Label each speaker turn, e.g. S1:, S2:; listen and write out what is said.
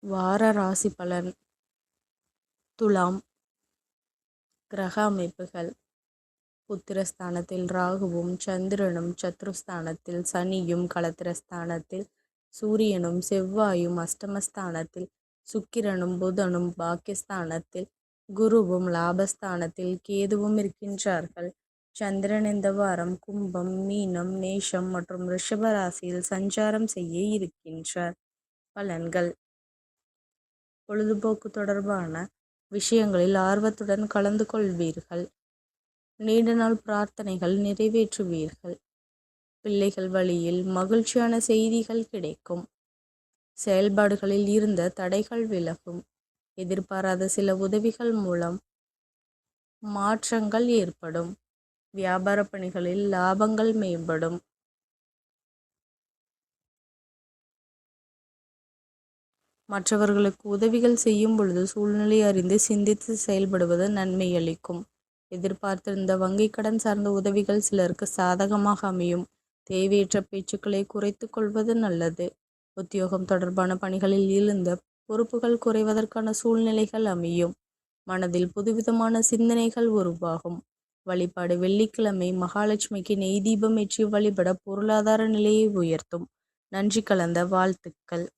S1: வார ராசி பலன். துலாம். கிரக அமைப்புகள். புத்திரஸ்தானத்தில் ராகுவும் சந்திரனும், சத்ருஸ்தானத்தில் சனியும், களத்திரஸ்தானத்தில் சூரியனும், செவ்வாயும், அஷ்டமஸ்தானத்தில் சுக்கிரனும், புதனும், பாக்கியஸ்தானத்தில் குருவும், லாபஸ்தானத்தில் கேதுவும் இருக்கின்றார்கள். சந்திரன் இந்த வாரம் கும்பம், மீனம், மேஷம் மற்றும் ரிஷப ராசியில் சஞ்சாரம் செய்ய இருக்கின்றார். பலன்கள். பொழுதுபோக்கு தொடர்பான விஷயங்களில் ஆர்வத்துடன் கலந்து கொள்வீர்கள். நீண்ட நாள் பிரார்த்தனைகள் நிறைவேற்றுவீர்கள். பிள்ளைகள் வழியில் மகிழ்ச்சியான செய்திகள் கிடைக்கும். செயல்பாடுகளில் இருந்த தடைகள் விலகும். எதிர்பாராத சில உதவிகள் மூலம் மாற்றங்கள் ஏற்படும். வியாபார பணிகளில் லாபங்கள் மேம்படும். மற்றவர்களுக்கு உதவிகள் செய்யும் பொழுது சூழ்நிலை அறிந்து சிந்தித்து செயல்படுவது நன்மை அளிக்கும். எதிர்பார்த்திருந்த வங்கி கடன் சார்ந்த உதவிகள் சிலருக்கு சாதகமாக அமையும். தேவையற்ற பேச்சுக்களை குறைத்து கொள்வது நல்லது. உத்தியோகம் தொடர்பான பணிகளில் இருந்த பொறுப்புகள் குறைவதற்கான சூழ்நிலைகள் அமையும். மனதில் புதுவிதமான சிந்தனைகள் உருவாகும். வழிபாடு. வெள்ளிக்கிழமை மகாலட்சுமிக்கு நெய் தீபம் ஏற்றி வழிபட பொருளாதார நிலையை உயர்த்தும். நன்றி கலந்த வாழ்த்துக்கள்.